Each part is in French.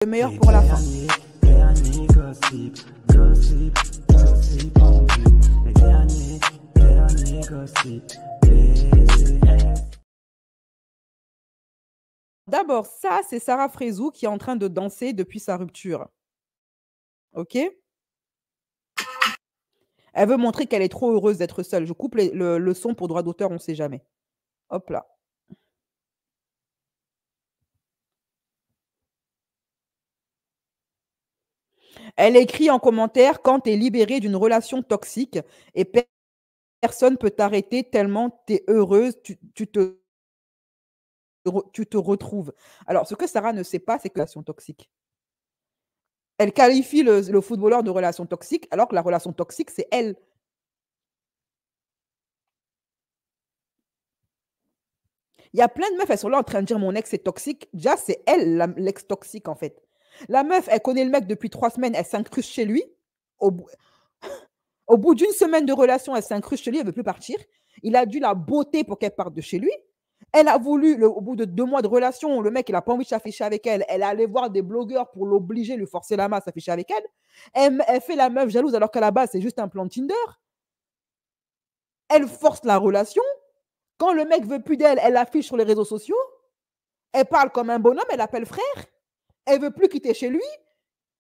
le meilleur pour la fin. D'abord, ça, c'est Sarah Frézou qui est en train de danser depuis sa rupture. OK? Elle veut montrer qu'elle est trop heureuse d'être seule. Je coupe le son pour droit d'auteur, on ne sait jamais. Hop là. Elle écrit en commentaire: quand tu es libérée d'une relation toxique et personne peut t'arrêter tellement tu es heureuse, tu te retrouves. Alors, ce que Sarah ne sait pas, c'est que relation toxique. Elle qualifie le footballeur de relation toxique, alors que la relation toxique, c'est elle. Il y a plein de meufs, elles sont là en train de dire mon ex est toxique. Déjà, c'est elle, l'ex toxique, en fait. La meuf, elle connaît le mec depuis 3 semaines, elle s'incruste chez lui. Au bout d'une semaine de relation, elle s'incruste chez lui, elle ne veut plus partir. Il a dû la botter pour qu'elle parte de chez lui. Elle a voulu, au bout de 2 mois de relation, le mec, il n'a pas envie de s'afficher avec elle. Elle est allée voir des blogueurs pour l'obliger, lui forcer la main à s'afficher avec elle. Elle fait la meuf jalouse alors qu'à la base, c'est juste un plan Tinder. Elle force la relation. Quand le mec veut plus d'elle, elle l'affiche sur les réseaux sociaux. Elle parle comme un bonhomme, elle l'appelle frère. Elle veut plus quitter chez lui.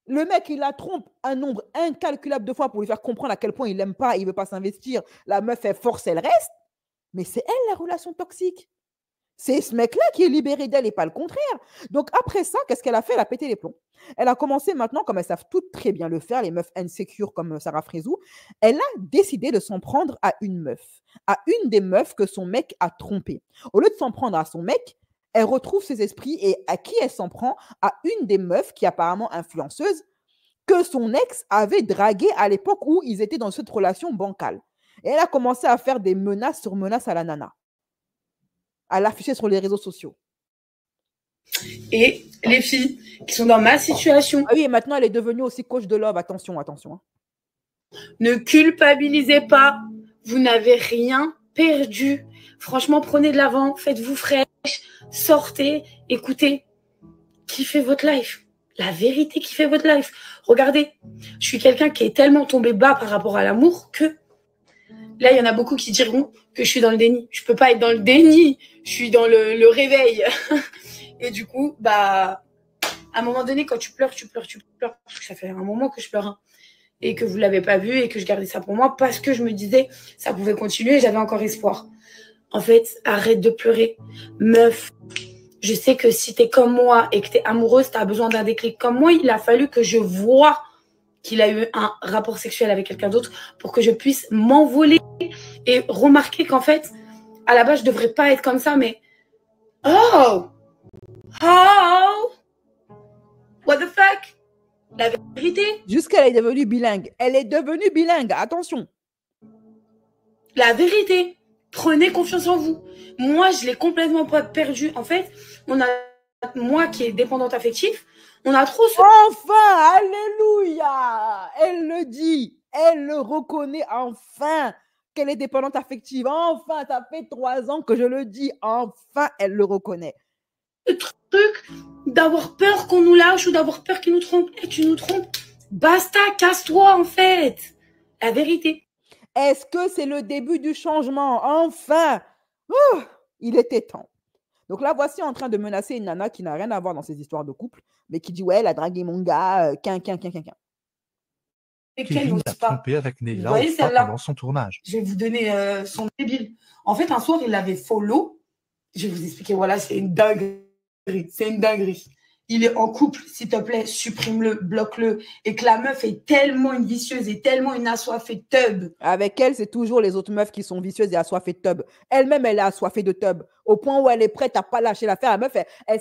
Le mec, il la trompe un nombre incalculable de fois pour lui faire comprendre à quel point il l'aime pas, il veut pas s'investir. La meuf, elle force, elle reste. Mais c'est elle, la relation toxique. C'est ce mec-là qui est libéré d'elle et pas le contraire. Donc après ça, qu'est-ce qu'elle a fait? Elle a pété les plombs. Elle a commencé maintenant, comme elles savent toutes très bien le faire, les meufs insécures comme Sarah Frézou, elle a décidé de s'en prendre à une meuf, à une des meufs que son mec a trompée. Au lieu de s'en prendre à son mec, elle retrouve ses esprits et à qui elle s'en prend? À une des meufs qui est apparemment influenceuse que son ex avait dragué à l'époque où ils étaient dans cette relation bancale. Et elle a commencé à faire des menaces sur menaces à la nana, à l'afficher sur les réseaux sociaux. Et les filles qui sont dans ma situation. Ah oui, et maintenant elle est devenue aussi coach de love. Attention, attention. Ne culpabilisez pas. Vous n'avez rien perdu. Franchement, prenez de l'avant, faites-vous fraîche, sortez, écoutez, kiffez votre life. La vérité qui fait votre life. Regardez, je suis quelqu'un qui est tellement tombé bas par rapport à l'amour que là, il y en a beaucoup qui diront que je suis dans le déni. Je peux pas être dans le déni, je suis dans le réveil. Et du coup, bah, à un moment donné, quand tu pleures, parce que ça fait un moment que je pleure, hein, et que vous l'avez pas vu et que je gardais ça pour moi parce que je me disais ça pouvait continuer et j'avais encore espoir. En fait, arrête de pleurer. Meuf, je sais que si t'es comme moi et que t'es amoureuse, t'as besoin d'un déclic. Comme moi, il a fallu que je voie qu'il a eu un rapport sexuel avec quelqu'un d'autre pour que je puisse m'envoler et remarquer qu'en fait, à la base, je devrais pas être comme ça, mais oh, what the fuck? La vérité. Jusqu'elle est devenue bilingue. Elle est devenue bilingue, attention. La vérité. Prenez confiance en vous. Moi, je l'ai complètement perdu. En fait, moi qui est dépendante affective, on a trop... Enfin, alléluia. Elle le dit. Elle le reconnaît enfin qu'elle est dépendante affective. Enfin, ça fait 3 ans que je le dis. Enfin, elle le reconnaît. Le truc d'avoir peur qu'on nous lâche ou d'avoir peur qu'il nous trompe. Et tu nous trompes. Basta, casse-toi en fait. La vérité. Est-ce que c'est le début du changement? Enfin, il était temps. Donc là, voici en train de menacer une nana qui n'a rien à voir dans ces histoires de couple, mais qui dit ouais, elle a dragué mon gars, Et Kevin l'a trompé avec Neila pendant son tournage. Je vais vous donner son débile. En fait, un soir, il l'avait follow. Je vais vous expliquer, voilà, c'est une dinguerie. C'est une dinguerie. Il est en couple, s'il te plaît, supprime-le, bloque-le. Et que la meuf est tellement une vicieuse et tellement une assoiffée de tub. Avec elle, c'est toujours les autres meufs qui sont vicieuses et assoiffées de tub. Elle-même, elle est assoiffée de tub. Au point où elle est prête à pas lâcher l'affaire. La meuf, elle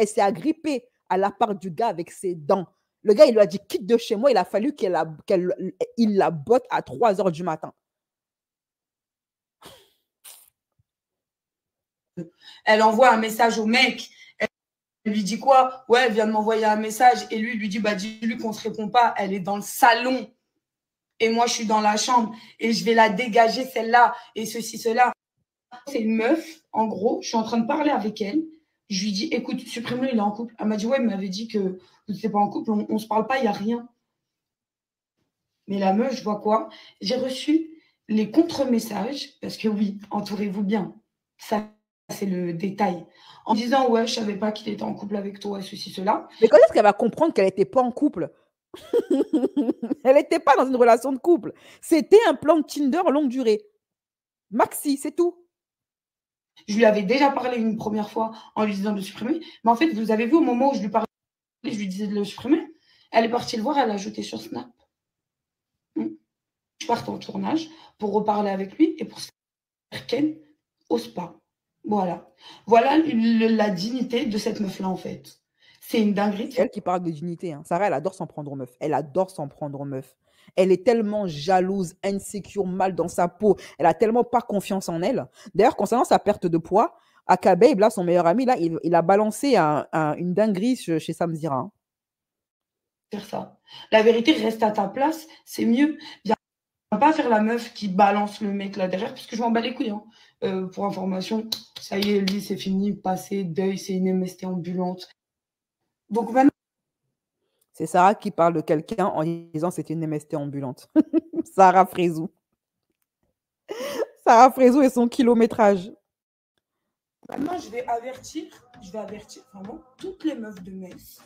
s'est agrippée à la part du gars avec ses dents. Le gars, il lui a dit quitte de chez moi. Il a fallu qu'il la botte à 3h du matin. Elle envoie un message au mec. Elle lui dit quoi? Ouais, elle vient de m'envoyer un message. Et lui, il lui dit, bah, dis-lui qu'on ne se répond pas. Elle est dans le salon. Et moi, je suis dans la chambre. Et je vais la dégager, celle-là. Et ceci, cela. C'est une meuf. En gros, je suis en train de parler avec elle. Je lui dis, écoute, supprime-le, il est en couple. Elle m'a dit, ouais, il m'avait dit que vous n'étiez pas en couple, on ne se parle pas, il n'y a rien. Mais la meuf, je vois quoi? J'ai reçu les contre-messages, parce que oui, entourez-vous bien. Ça, c'est le détail. En disant, ouais, je ne savais pas qu'il était en couple avec toi, ceci, cela. Mais quand est-ce qu'elle va comprendre qu'elle n'était pas en couple? Elle n'était pas dans une relation de couple. C'était un plan de Tinder longue durée. Maxi, c'est tout. Je lui avais déjà parlé une première fois en lui disant de le supprimer. Mais en fait, vous avez vu au moment où je lui parlais, je lui disais de le supprimer. Elle est partie le voir, elle l'a ajouté sur Snap. Je parte en tournage pour reparler avec lui et pour se faire ken au spa. Voilà. Voilà la dignité de cette meuf-là, en fait. C'est une dinguerie. C'est elle qui parle de dignité. Hein. Sarah, elle adore s'en prendre aux meufs. Elle adore s'en prendre aux meufs. Elle est tellement jalouse, insécure, mal dans sa peau. Elle a tellement pas confiance en elle. D'ailleurs, concernant sa perte de poids, Akabe, là, son meilleur ami, là, il a balancé une dinguerie chez Samzira. Hein. Faire ça. La vérité, reste à ta place, c'est mieux. Viens pas faire la meuf qui balance le mec là derrière, parce que je m'en bats les couilles. Hein. Pour information, ça y est, lui, c'est fini, passé, deuil, c'est une MST ambulante. Donc maintenant. C'est Sarah qui parle de quelqu'un en disant c'était une MST ambulante. Sarah Frézou. Sarah Frézou et son kilométrage. Maintenant, je vais avertir vraiment toutes les meufs de Metz.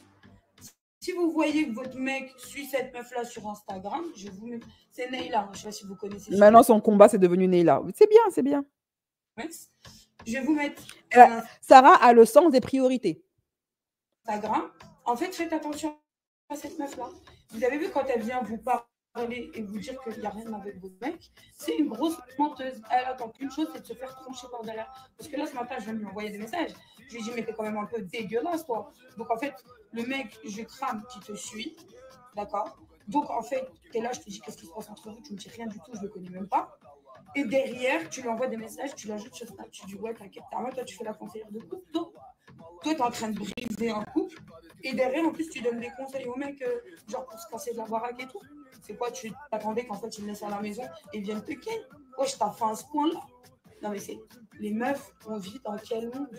Si vous voyez que votre mec suit cette meuf-là sur Instagram, je vous mets. C'est Neila, je ne sais pas si vous connaissez. Maintenant, son combat, c'est devenu Neila. C'est bien, c'est bien. Je vais vous mettre. Sarah a le sens des priorités. Instagram. En fait, faites attention à cette meuf-là. Vous avez vu quand elle vient vous parler et vous dire qu'il n'y a rien avec votre mec, c'est une grosse menteuse. Elle attend qu'une chose, c'est de se faire troncher par derrière. Parce que là, ce matin, je viens de lui envoyer des messages. Je lui ai dit, mais t'es quand même un peu dégueulasse, toi. Donc, en fait, le mec, je crame qui te suit. D'accord? Donc, en fait, t'es là, je te dis, qu'est-ce qui se passe entre vous? Tu me dis rien du tout, je le connais même pas. Et derrière, tu lui envoies des messages, tu l'ajoutes sur Snap, tu dis, ouais, t'inquiète, toi, tu fais la conseillère de couple. Toi, tu es en train de briser un couple. Et derrière, en plus, tu donnes des conseils au mec, genre pour se casser de la baraque et tout. C'est quoi, tu t'attendais qu'en fait, ils me laissent à la maison et viennent te ken? Ouais, je t'ai fait à ce point-là. Non, mais c'est. Les meufs, on vit dans quel monde?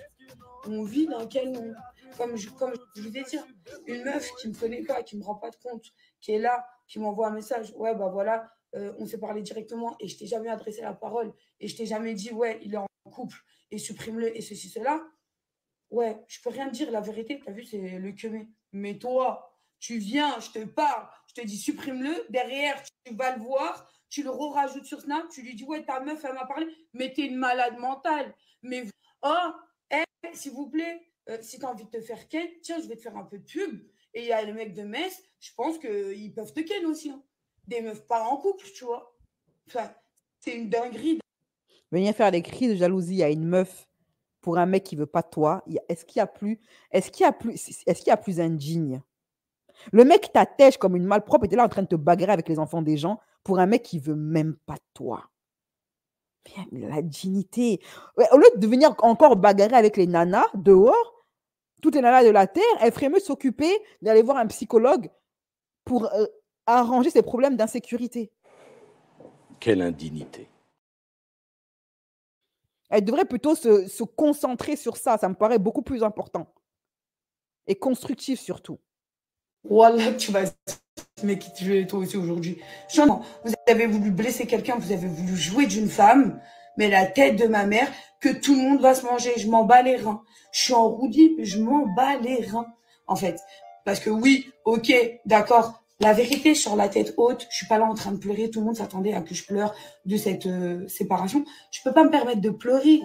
On vit dans quel monde? Comme je vous ai dit, une meuf qui ne me connaît pas, qui ne me rend pas de compte, qui est là, qui m'envoie un message. Ouais, bah voilà, on s'est parlé directement et je t'ai jamais adressé la parole et je t'ai jamais dit, ouais, il est en couple et supprime-le et ceci, cela. Ouais, je peux rien te dire, la vérité, tu as vu, c'est le queumé. Mais toi, tu viens, je te parle, je te dis supprime-le, derrière, tu vas le voir, tu le rajoutes sur Snap, tu lui dis, ouais, ta meuf, elle m'a parlé, mais t'es une malade mentale. Mais, oh, s'il vous plaît, si tu as envie de te faire ken, tiens, je vais te faire un peu de pub. Et il y a les mecs de Metz, je pense qu'ils peuvent te ken aussi. Hein. Des meufs pas en couple, tu vois. Enfin, c'est une dinguerie. Venir faire des cris de jalousie à une meuf pour un mec qui veut pas de toi, est-ce qu'il y a plus indigne? Le mec t'attèche comme une malpropre et t'es là en train de te bagarrer avec les enfants des gens pour un mec qui veut même pas de toi. Mais la dignité. Ouais, au lieu de venir encore bagarrer avec les nanas dehors, toutes les nanas de la terre, elle ferait mieux s'occuper d'aller voir un psychologue pour arranger ses problèmes d'insécurité. Quelle indignité. Elle devrait plutôt se concentrer sur ça. Ça me paraît beaucoup plus important. Et constructif surtout. Voilà, tu vas mais qui tu es toi aussi aujourd'hui. Vous avez voulu blesser quelqu'un, vous avez voulu jouer d'une femme, mais la tête de ma mère, que tout le monde va se manger, je m'en bats les reins. Je suis en roue libre, je m'en bats les reins, en fait. Parce que oui, ok, d'accord, la vérité sur la tête haute, je suis pas là en train de pleurer, tout le monde s'attendait à que je pleure de cette séparation. Je peux pas me permettre de pleurer.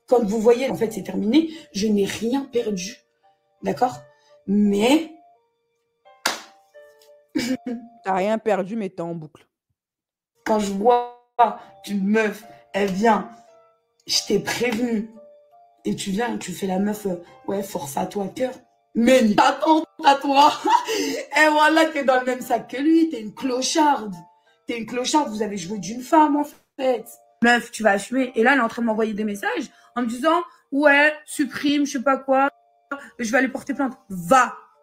Comme vous voyez, en fait, c'est terminé, je n'ai rien perdu, d'accord? Mais... T'as rien perdu, mais t'es en boucle. Quand je vois qu'une meuf, elle vient, je t'ai prévenu, et tu viens, tu fais la meuf, ouais, force à toi, cœur. Mais t'attends à toi. Et voilà, t'es dans le même sac que lui, t'es une clocharde. T'es une clocharde, vous avez joué d'une femme, en fait. Meuf, tu vas assumer. Et là, elle est en train de m'envoyer des messages en me disant, ouais, supprime, je sais pas quoi, je vais aller porter plainte.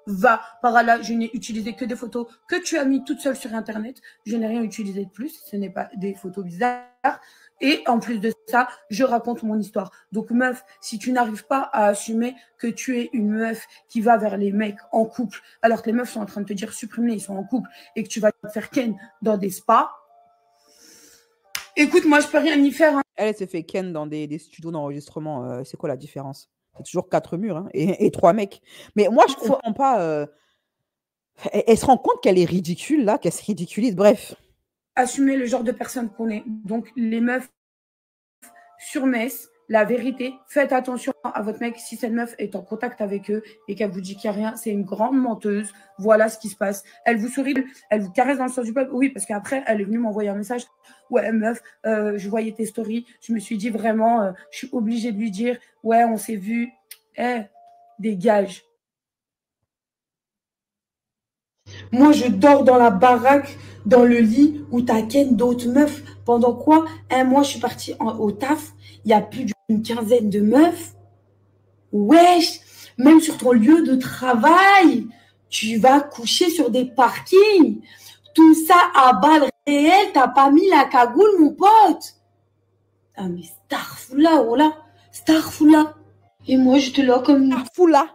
Va, par là, je n'ai utilisé que des photos que tu as mis toute seule sur Internet. Je n'ai rien utilisé de plus. Ce n'est pas des photos bizarres. Et en plus de ça, je raconte mon histoire. Donc, meuf, si tu n'arrives pas à assumer que tu es une meuf qui va vers les mecs en couple, alors que les meufs sont en train de te dire supprimer, ils sont en couple, et que tu vas te faire ken dans des spas, écoute, moi, je peux rien y faire. Hein. Elle se fait ken dans des studios d'enregistrement. C'est quoi la différence? C'est toujours 4 murs hein, et 3 mecs. Mais moi, je comprends pas. Elle se rend compte qu'elle est ridicule, là, qu'elle se ridiculise. Bref. Assumer le genre de personne qu'on est. Donc, les meufs sur Metz, la vérité, faites attention à votre mec. Si cette meuf est en contact avec eux et qu'elle vous dit qu'il n'y a rien, c'est une grande menteuse. Voilà ce qui se passe. Elle vous sourit, elle vous caresse dans le sens du peuple. Oui, parce qu'après, elle est venue m'envoyer un message. Ouais, meuf, je voyais tes stories. Je me suis dit vraiment, je suis obligée de lui dire, ouais, on s'est vu. Dégage. Moi, je dors dans la baraque, dans le lit où t'as ken d'autres meufs. Pendant quoi? Un mois, je suis partie au taf. Il y a plus d'une quinzaine de meufs. Wesh, même sur ton lieu de travail, tu vas coucher sur des parkings. Tout ça à balles réelles, t'as pas mis la cagoule, mon pote. Ah, mais starfoula, oh là, starfoula. Et moi, j'étais là comme... Starfoula.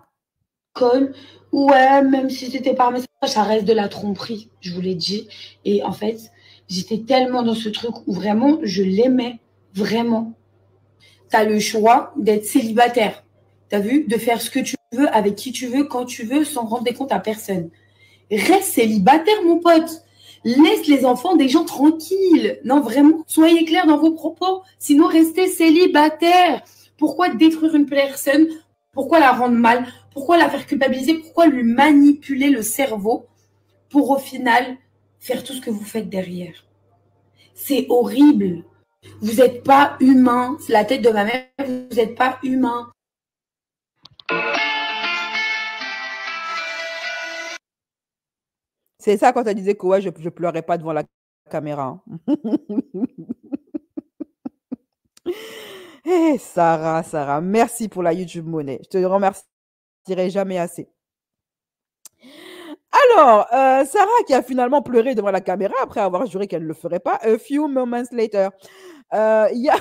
Comme... Ouais, même si c'était par message, ça reste de la tromperie, je vous l'ai dit. Et en fait, j'étais tellement dans ce truc où vraiment, je l'aimais, vraiment. T'as le choix d'être célibataire, t'as vu, de faire ce que tu veux, avec qui tu veux, quand tu veux, sans rendre des comptes à personne. Reste célibataire, mon pote. Laisse les enfants des gens tranquilles. Non, vraiment, soyez clairs dans vos propos. Sinon, restez célibataire. Pourquoi détruire une personne? Pourquoi la rendre mal? Pourquoi la faire culpabiliser? Pourquoi lui manipuler le cerveau pour au final faire tout ce que vous faites derrière? C'est horrible. Vous n'êtes pas humain. C'est la tête de ma mère. Vous n'êtes pas humain. C'est ça quand elle disait que ouais, je pleurais pas devant la caméra. Hey, Sarah, merci pour la YouTube monnaie. Je te remercierai jamais assez. Alors, Sarah qui a finalement pleuré devant la caméra après avoir juré qu'elle ne le ferait pas. A few moments later, il y a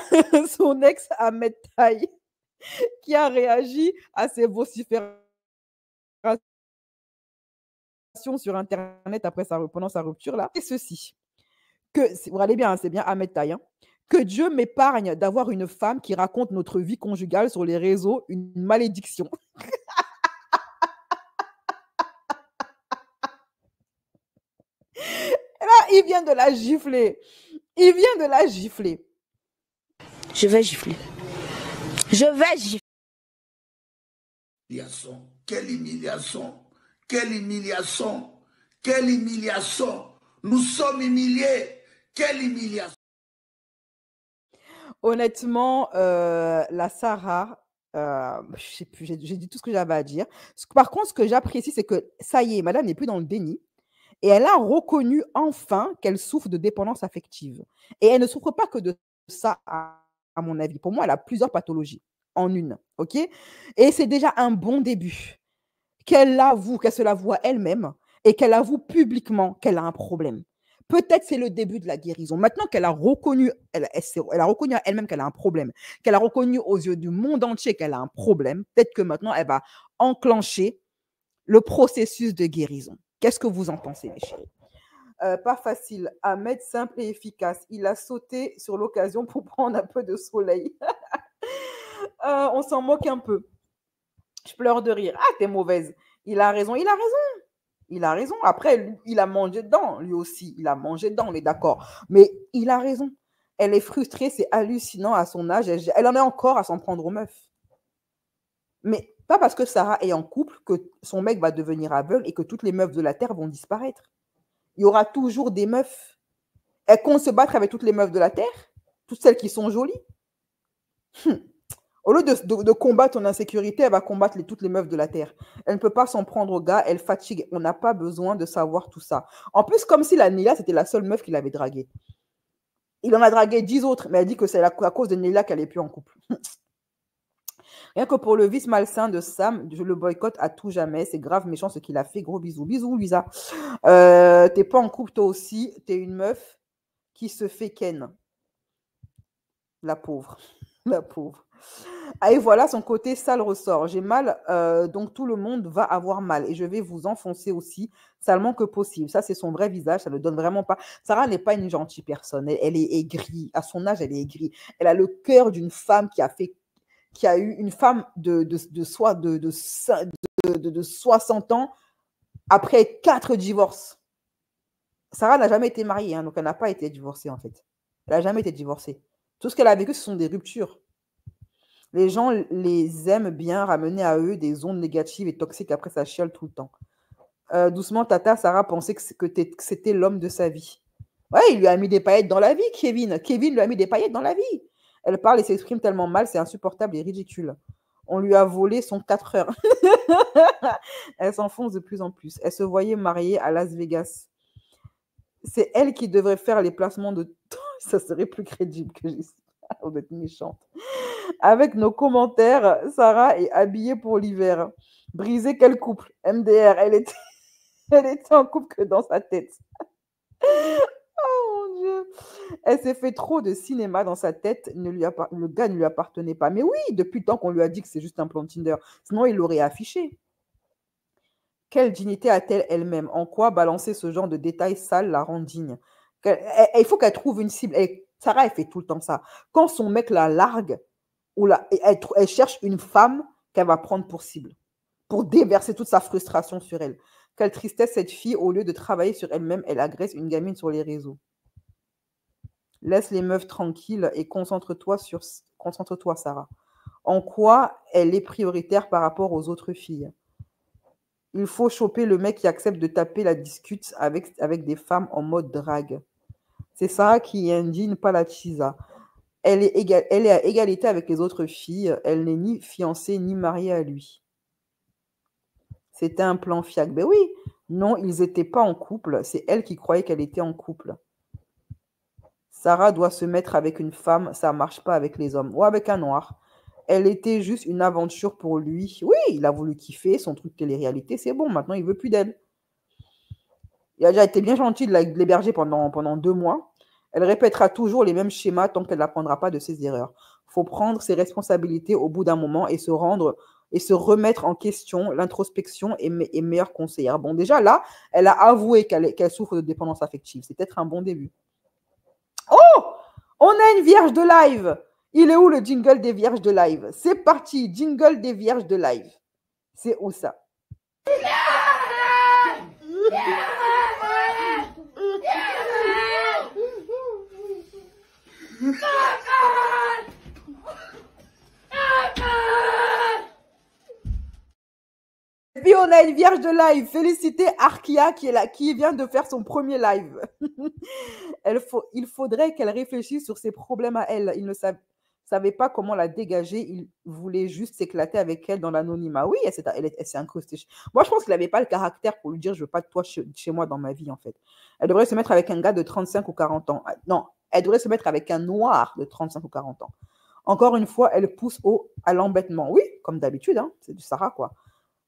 son ex Ahmed Taï qui a réagi à ses vociférations sur Internet pendant sa rupture là. Et ceci, vous regardez bien, c'est bien Ahmed Taï, hein, que Dieu m'épargne d'avoir une femme qui raconte notre vie conjugale sur les réseaux, une malédiction. Là, il vient de la gifler. Il vient de la gifler. Je vais gifler. Je vais gifler. Quelle humiliation. Quelle humiliation. Quelle humiliation. Nous sommes humiliés. Quelle humiliation. Honnêtement, la Sarah, je sais plus, j'ai dit tout ce que j'avais à dire. Par contre, ce que j'apprécie, c'est que ça y est, madame n'est plus dans le déni. Et elle a reconnu enfin qu'elle souffre de dépendance affective. Et elle ne souffre pas que de ça, à mon avis. Pour moi, elle a plusieurs pathologies en une. OK? Et c'est déjà un bon début. Qu'elle l'avoue, qu'elle se l'avoue à elle-même et qu'elle avoue publiquement qu'elle a un problème. Peut-être c'est le début de la guérison. Maintenant qu'elle a reconnu, elle a reconnu à elle-même qu'elle a un problème, qu'elle a reconnu aux yeux du monde entier qu'elle a un problème, peut-être que maintenant, elle va enclencher le processus de guérison. Qu'est-ce que vous en pensez, mes chéris? Pas facile. Ahmed, simple et efficace. Il a sauté sur l'occasion pour prendre un peu de soleil. On s'en moque un peu. Je pleure de rire. Ah, t'es mauvaise. Il a raison. Il a raison. Après, il a mangé dedans, lui aussi. Il a mangé dedans, on est d'accord. Mais il a raison. Elle est frustrée, c'est hallucinant à son âge. Elle en est encore à s'en prendre aux meufs. Mais pas parce que Sarah est en couple que son mec va devenir aveugle et que toutes les meufs de la Terre vont disparaître. Il y aura toujours des meufs. Elles comptent se battre avec toutes les meufs de la Terre, toutes celles qui sont jolies. Au lieu de combattre son insécurité, elle va combattre toutes les meufs de la Terre. Elle ne peut pas s'en prendre au gars, elle fatigue. On n'a pas besoin de savoir tout ça. En plus, comme si la Nila, c'était la seule meuf qu'il avait draguée. Il en a dragué 10 autres, mais elle dit que c'est à cause de Nila qu'elle n'est plus en couple. Rien que pour le vice malsain de Sam, je le boycotte à tout jamais. C'est grave méchant ce qu'il a fait. Gros bisous. Bisous, Luisa. T'es pas en couple toi aussi. T'es une meuf qui se fait ken. La pauvre. La pauvre. Ah, et voilà, son côté sale ressort. J'ai mal, donc tout le monde va avoir mal. Et je vais vous enfoncer aussi, salement que possible. Ça, c'est son vrai visage. Ça ne donne vraiment pas. Sarah n'est pas une gentille personne. Elle est aigrie. À son âge, elle est aigrie. Elle a le cœur d'une femme qui a eu une femme de 60 ans après 4 divorces. Sarah n'a jamais été mariée, hein, donc elle n'a pas été divorcée en fait. Elle n'a jamais été divorcée. Tout ce qu'elle a vécu, ce sont des ruptures. Les gens les aiment bien ramener à eux des ondes négatives et toxiques après ça chiale tout le temps. Doucement, Tata, Sarah pensait que c'était l'homme de sa vie. Ouais, il lui a mis des paillettes dans la vie, Kevin. Kevin lui a mis des paillettes dans la vie. Elle parle et s'exprime tellement mal, c'est insupportable et ridicule. On lui a volé son 4 heures. Elle s'enfonce de plus en plus. Elle se voyait mariée à Las Vegas. C'est elle qui devrait faire les placements de temps. Ça serait plus crédible que juste. Vous êtes méchante. Avec nos commentaires, Sarah est habillée pour l'hiver. Brisée, quel couple. MDR, elle était en couple que dans sa tête. Oh mon Dieu. Elle s'est fait trop de cinéma dans sa tête. Le gars ne lui appartenait pas. Mais oui, depuis le temps qu'on lui a dit que c'est juste un plan Tinder. Sinon, il l'aurait affiché. Quelle dignité a-t-elle elle-même? En quoi balancer ce genre de détails sales la rend digne? Il faut qu'elle trouve une cible. Sarah, elle fait tout le temps ça. Quand son mec la largue, elle cherche une femme qu'elle va prendre pour cible, pour déverser toute sa frustration sur elle. Quelle tristesse cette fille, au lieu de travailler sur elle-même, elle agresse une gamine sur les réseaux. Laisse les meufs tranquilles et concentre-toi, Sarah. En quoi elle est prioritaire par rapport aux autres filles? Il faut choper le mec qui accepte de taper la discute avec des femmes en mode drague. C'est Sarah qui est indigne, pas la Chisa. Elle est à égalité avec les autres filles. Elle n'est ni fiancée ni mariée à lui. C'était un plan fiac. Ben oui, non, ils n'étaient pas en couple. C'est elle qui croyait qu'elle était en couple. Sarah doit se mettre avec une femme. Ça ne marche pas avec les hommes. Ou avec un noir. Elle était juste une aventure pour lui. Oui, il a voulu kiffer son truc télé-réalité. C'est bon, maintenant, il ne veut plus d'elle. Il a déjà été bien gentil de l'héberger pendant 2 mois. Elle répétera toujours les mêmes schémas tant qu'elle n'apprendra pas de ses erreurs. Il faut prendre ses responsabilités au bout d'un moment et se remettre en question. L'introspection est meilleure conseillère. Bon, déjà là, elle a avoué qu'elle souffre de dépendance affective. C'est peut-être un bon début. Oh! On a une vierge de live. Il est où le jingle des vierges de live? C'est parti, jingle des vierges de live. C'est où ça? Et puis on a une vierge de live. Félicitez Arkia qui vient de faire son premier live. Il faudrait qu'elle réfléchisse sur ses problèmes à elle. Il ne savait pas comment la dégager. Il voulait juste s'éclater avec elle dans l'anonymat. Oui, elle s'est incrustée. Moi, je pense qu'il n'avait pas le caractère pour lui dire « je veux pas de toi chez moi dans ma vie », en fait. Elle devrait se mettre avec un gars de 35 ou 40 ans. Non, elle devrait se mettre avec un noir de 35 ou 40 ans. Encore une fois, elle pousse à l'embêtement. Oui, comme d'habitude, hein, c'est du Sarah, quoi.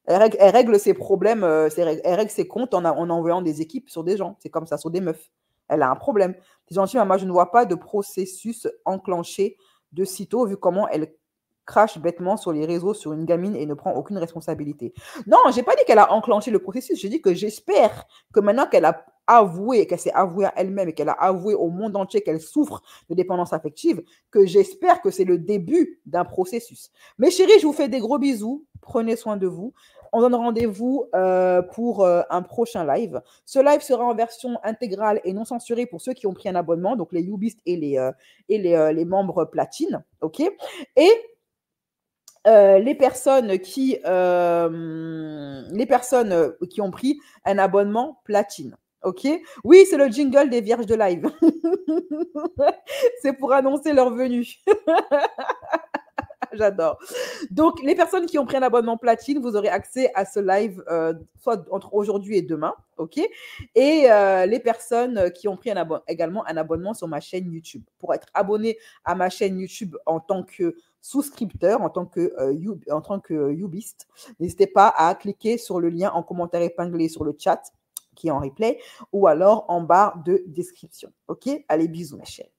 Elle règle ses problèmes, elle règle ses comptes en envoyant des équipes sur des gens. C'est comme ça, sur des meufs. Elle a un problème. T'es gentille, maman, je ne vois pas de processus enclenché de sitôt, vu comment elle crache bêtement sur les réseaux sur une gamine et ne prend aucune responsabilité. Non, je n'ai pas dit qu'elle a enclenché le processus. J'ai dit que j'espère que maintenant qu'elle a avoué, qu'elle s'est avouée à elle-même et qu'elle a avoué au monde entier qu'elle souffre de dépendance affective, que j'espère que c'est le début d'un processus. Mes chéris, je vous fais des gros bisous. Prenez soin de vous. On donne rendez-vous pour un prochain live. Ce live sera en version intégrale et non censurée pour ceux qui ont pris un abonnement, donc les YouBeast et les membres platine. OK? Et les personnes qui ont pris un abonnement platine. OK? Oui, c'est le jingle des vierges de live. C'est pour annoncer leur venue. J'adore. Donc, les personnes qui ont pris un abonnement platine, vous aurez accès à ce live soit entre aujourd'hui et demain. OK? Et les personnes qui ont pris également un abonnement sur ma chaîne YouTube. Pour être abonné à ma chaîne YouTube en tant que souscripteur, en tant que YouBeast, n'hésitez pas à cliquer sur le lien en commentaire épinglé sur le chat qui est en replay ou alors en barre de description. OK? Allez, bisous, mes chers.